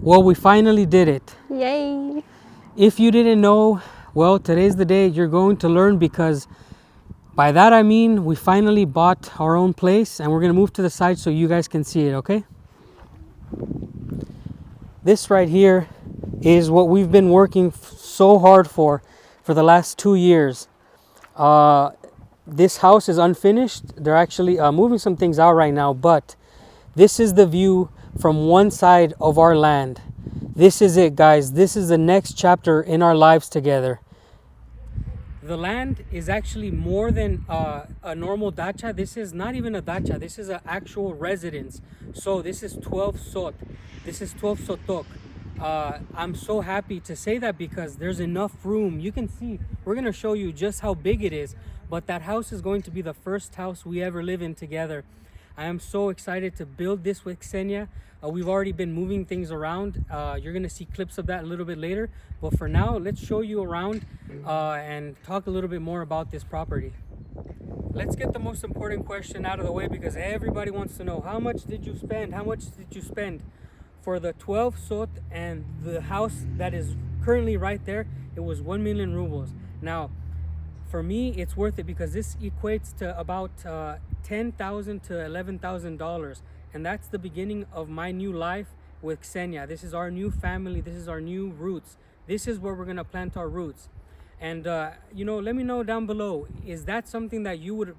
Well, we finally did it. Yay! If you didn't know, well, today's the day you're going to learn, because by that I mean we finally bought our own place and we're going to move to the side so you guys can see it, okay? This right here is what we've been working so hard for the last 2 years. Uh, this house is unfinished. They're actually moving some things out right now, but this is the view from one side of our land. This is it, guys. This is the next chapter in our lives together. The land is actually more than a normal dacha. This is not even a dacha. This is an actual residence. So this is 12 sot. This is 12 sotok. I'm so happy to say that because there's enough room. You can see, we're going to show you just how big it is. But that house is going to be the first house we ever live in together. I am so excited to build this with Ksenia. We've already been moving things around. You're going to see clips of that a little bit later. But for now, let's show you around and talk a little bit more about this property. Let's get the most important question out of the way, because everybody wants to know, how much did you spend? How much did you spend for the 12 sot and the house that is currently right there? It was 1 million rubles. Now, for me, it's worth it because this equates to about $10,000 to $11,000, and that's the beginning of my new life with Ksenia. This is our new family. This is our new roots. This is where we're gonna plant our roots. And you know, let me know down below, is that something that you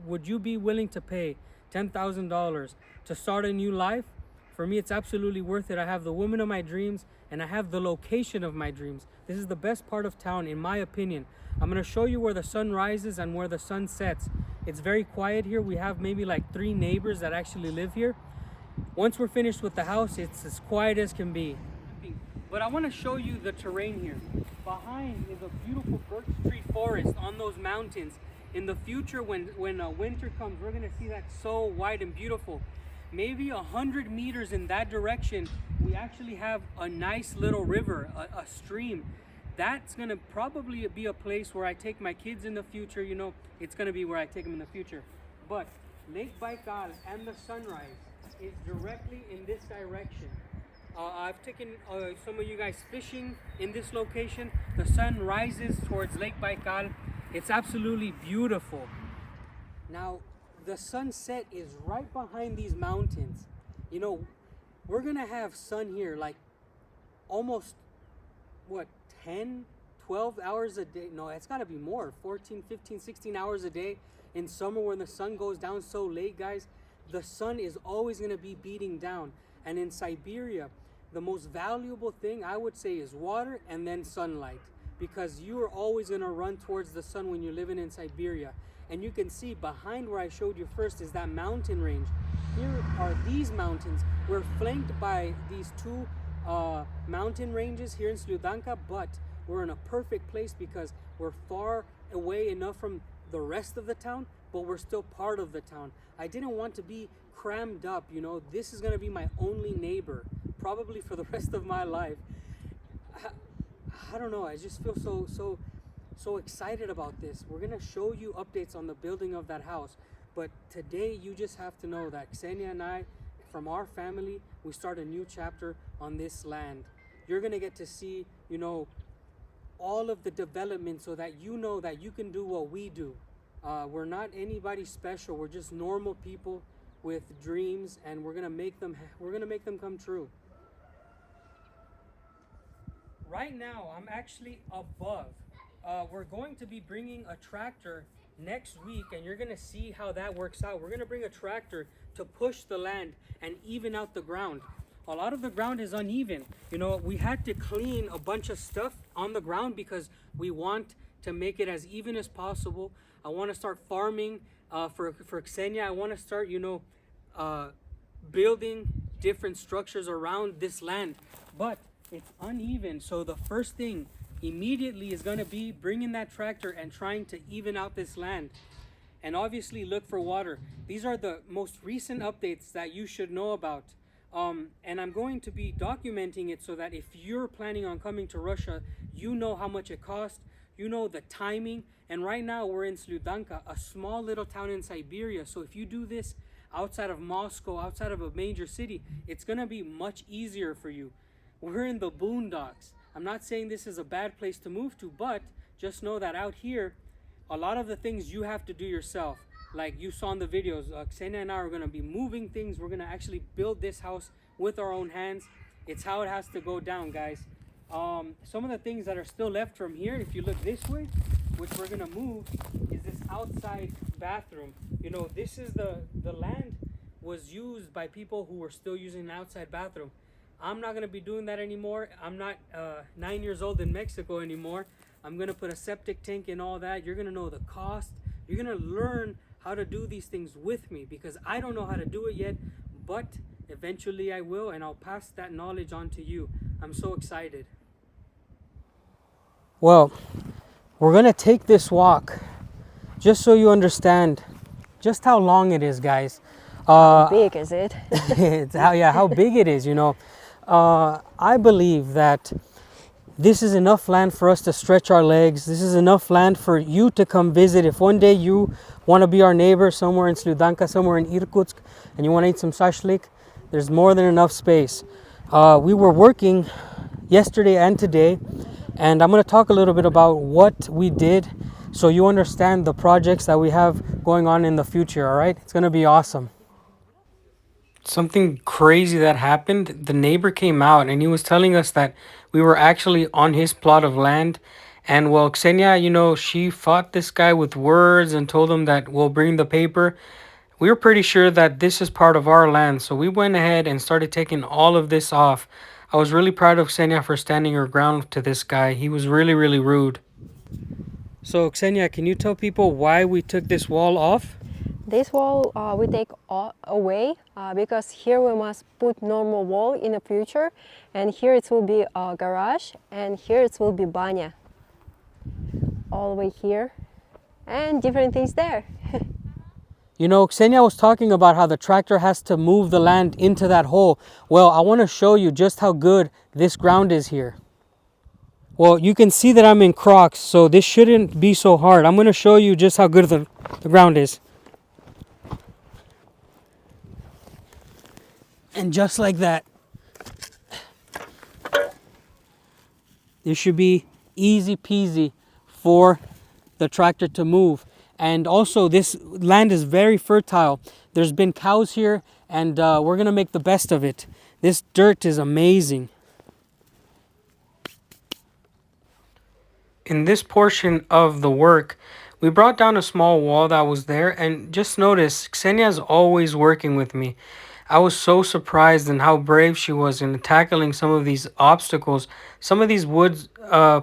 would you be willing to pay $10,000 to start a new life? For me, it's absolutely worth it. I have the woman of my dreams and I have the location of my dreams. This is the best part of town, in my opinion. I'm going to show you where the sun rises and where the sun sets. It's very quiet here. We have maybe like 3 neighbors that actually live here. Once we're finished with the house, it's as quiet as can be. But I want to show you the terrain here. Behind is a beautiful birch tree forest on those mountains. In the future, when winter comes, we're going to see that so white and beautiful. Maybe 100 meters in that direction, we actually have a nice little river, a stream. That's going to probably be a place where I take my kids in the future. You know, it's going to be where I take them in the future. But Lake Baikal and the sunrise is directly in this direction. I've taken some of you guys fishing in this location. The sun rises towards Lake Baikal. It's absolutely beautiful. Now, the sunset is right behind these mountains. You know, we're going to have sun here like almost, what, 10, 12 hours a day? No, it's got to be more, 14, 15, 16 hours a day. In summer when the sun goes down so late, guys, the sun is always going to be beating down. And in Siberia, the most valuable thing I would say is water and then sunlight, because you are always going to run towards the sun when you're living in Siberia. And you can see behind where I showed you first is that mountain range. Here are these mountains. We're flanked by these 2 mountain ranges here in Sludanka, but we're in a perfect place because we're far away enough from the rest of the town, but we're still part of the town. I didn't want to be crammed up, you know. This is going to be my only neighbor, probably for the rest of my life. I don't know, I just feel so excited about this. We're going to show you updates on the building of that house, but today you just have to know that Ksenia and I, from our family, we start a new chapter on this land. You're going to get to see, you know, all of the development so that you know that you can do what we do. We're not anybody special. We're just normal people with dreams, and we're going to make them come true. Right now, I'm actually above. We're going to be bringing a tractor next week, and you're going to see how that works out. We're going to bring a tractor to push the land and even out the ground. A lot of the ground is uneven. You know, we had to clean a bunch of stuff on the ground because we want to make it as even as possible. I want to start farming for Ksenia. I want to start, you know, building different structures around this land. But it's uneven, so the first thing immediately is going to be bringing that tractor and trying to even out this land. And obviously look for water. These are the most recent updates that you should know about. And I'm going to be documenting it so that if you're planning on coming to Russia, you know how much it costs, you know the timing. And right now we're in Sludanka, a small little town in Siberia. So if you do this, outside of Moscow, outside of a major city, it's going to be much easier for you. We're in the boondocks. I'm not saying this is a bad place to move to, but just know that out here, a lot of the things you have to do yourself. Like you saw in the videos, Ksenia and I are going to be moving things. We're going to actually build this house with our own hands. It's how it has to go down, guys. Some of the things that are still left from here, if you look this way, which we're going to move, is this outside bathroom. You know, this is the land was used by people who were still using an outside bathroom. I'm not going to be doing that anymore. I'm not 9 years old in Mexico anymore. I'm going to put a septic tank and all that. You're going to know the cost. You're going to learn how to do these things with me, because I don't know how to do it yet, but eventually I will, and I'll pass that knowledge on to you. I'm so excited. Well, we're going to take this walk just so you understand just how long it is, guys. How big is it? It's how big it is, you know. I believe that this is enough land for us to stretch our legs. This is enough land for you to come visit. If one day you want to be our neighbor somewhere in Sludanka, somewhere in Irkutsk, and you want to eat some shashlik, there's more than enough space. We were working yesterday and today, and I'm going to talk a little bit about what we did so you understand the projects that we have going on in the future, all right? It's going to be awesome. Something crazy that happened. The neighbor came out and he was telling us that we were actually on his plot of land. And well, Ksenia, you know, she fought this guy with words and told him that we'll bring the paper. We were pretty sure that this is part of our land. So we went ahead and started taking all of this off. I was really proud of Ksenia for standing her ground to this guy. He was really, really rude. So Ksenia, can you tell people why we took this wall off? This wall we take away because here we must put normal wall in the future, and here it will be a garage, and here it will be banya. All the way here, and different things there. You know, Ksenia was talking about how the tractor has to move the land into that hole. Well, I want to show you just how good this ground is here. Well, you can see that I'm in Crocs, so this shouldn't be so hard. I'm going to show you just how good the ground is. And just like that, this should be easy peasy for the tractor to move. And also, this land is very fertile. There's been cows here, and we're going to make the best of it. This dirt is amazing. In this portion of the work, we brought down a small wall that was there, and just notice, Ksenia is always working with me. I was so surprised in how brave she was in tackling some of these obstacles. Some of these wood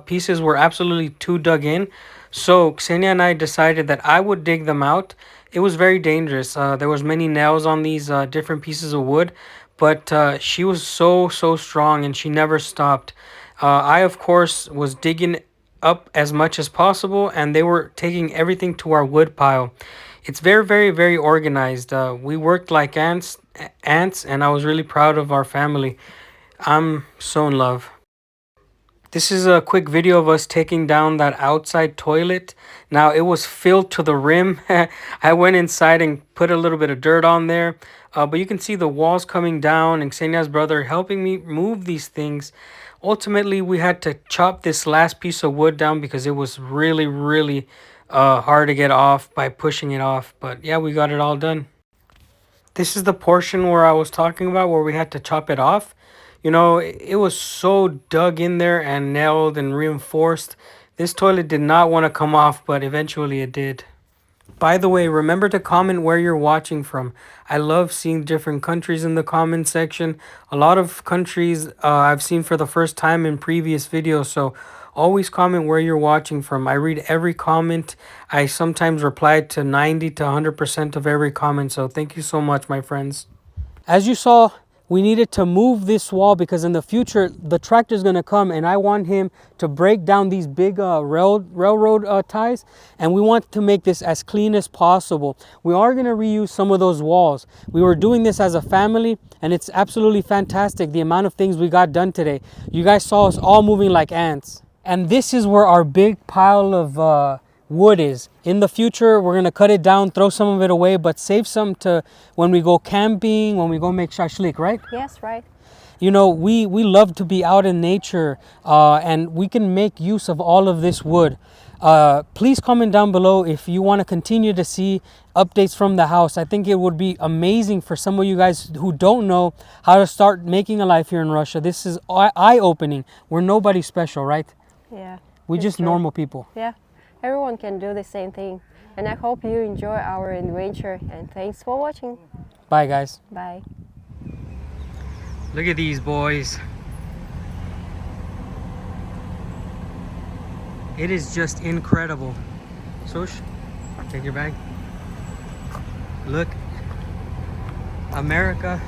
pieces were absolutely too dug in. So Ksenia and I decided that I would dig them out. It was very dangerous. There was many nails on these different pieces of wood. But she was so strong, and she never stopped. I, of course, was digging up as much as possible, and they were taking everything to our wood pile. It's very organized. We worked like ants, and I was really proud of our family. I'm so in love. This is a quick video of us taking down that outside toilet. Now, it was filled to the rim. I went inside and put a little bit of dirt on there. But you can see the walls coming down, and Ksenia's brother helping me move these things. Ultimately, we had to chop this last piece of wood down because it was really hard to get off by pushing it off. But yeah, we got it all done. This is the portion where I was talking about, where we had to chop it off. You know, it was so dug in there and nailed and reinforced. This toilet did not want to come off, but eventually it did. By the way, remember to comment where you're watching from. I love seeing different countries in the comment section. A lot of countries I've seen for the first time in previous videos, so always comment where you're watching from. I read every comment. I sometimes reply to 90 to 100% of every comment, so thank you so much, my friends. As you saw, we needed to move this wall because in the future the tractor is going to come, and I want him to break down these big railroad ties, and we want to make this as clean as possible. We are going to reuse some of those walls. We were doing this as a family, and it's absolutely fantastic the amount of things we got done today. You guys saw us all moving like ants. And this is where our big pile of wood is. In the future, we're gonna cut it down, throw some of it away, but save some to when we go camping, when we go make shashlik, right? Yes, right. You know, we love to be out in nature, and we can make use of all of this wood. Please comment down below if you want to continue to see updates from the house. I think it would be amazing for some of you guys who don't know how to start making a life here in Russia. This is eye-opening. We're nobody special, right? Yeah. We're it's just true. normal people. Yeah. Everyone can do the same thing. And I hope you enjoy our adventure. And thanks for watching. Bye, guys. Bye. Look at these boys. It is just incredible. Sush, take your bag. Look, America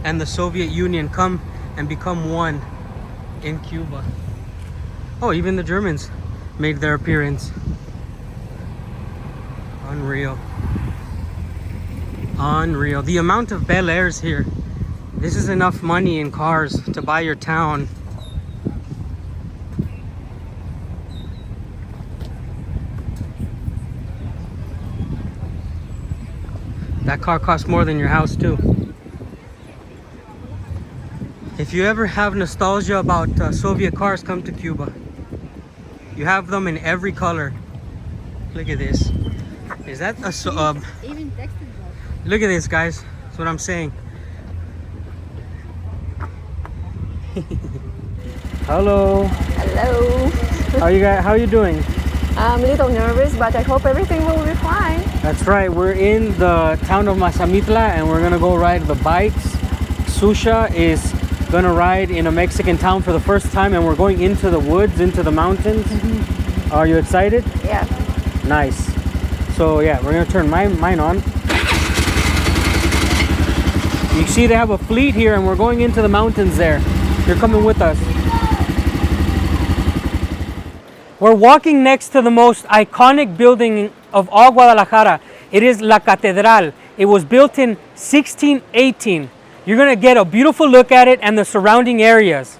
and the Soviet Union come and become one in Cuba. Oh, even the Germans made their appearance. Unreal. Unreal. The amount of Bel Airs here. This is enough money in cars to buy your town. That car costs more than your house too. If you ever have nostalgia about Soviet cars, come to Cuba. You have them in every color. Look at this. Is that a Even texted us. Look at this, guys. That's what I'm saying. Hello. Hello. How you doing? I'm a little nervous, but I hope everything will be fine. That's right. We're in the town of Mazamitla and we're gonna go ride the bikes. Susha is gonna ride in a Mexican town for the first time, and we're going into the woods, into the mountains. Are you excited? Yeah. Nice. So yeah, we're gonna turn mine on. You see they have a fleet here and we're going into the mountains there. You're coming with us. We're walking next to the most iconic building of all Guadalajara. It is La Catedral. It was built in 1618. You're gonna get a beautiful look at it and the surrounding areas.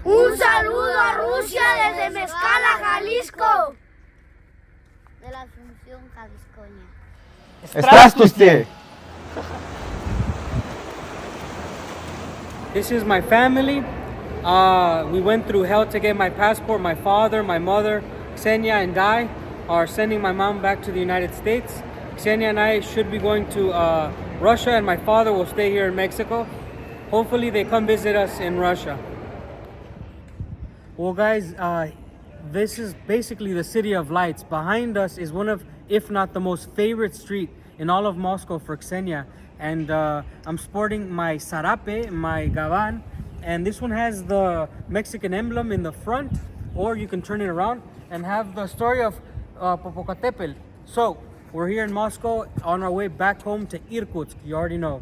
Un saludo a Rusia desde Mezcala, Jalisco. De la Asunción, Jaliscoña. Здравствуйте! This is my family. We went through hell to get my passport. My father, my mother, Ksenia and I are sending my mom back to the United States. Ksenia and I should be going to Russia, and my father will stay here in Mexico. Hopefully they come visit us in Russia. Well guys, this is basically the City of Lights. Behind us is one of, if not the most favorite street in all of Moscow for Ksenia. And I'm sporting my sarape, my gaban. And this one has the Mexican emblem in the front, or you can turn it around and have the story of Popocatépetl. So we're here in Moscow on our way back home to Irkutsk. You already know.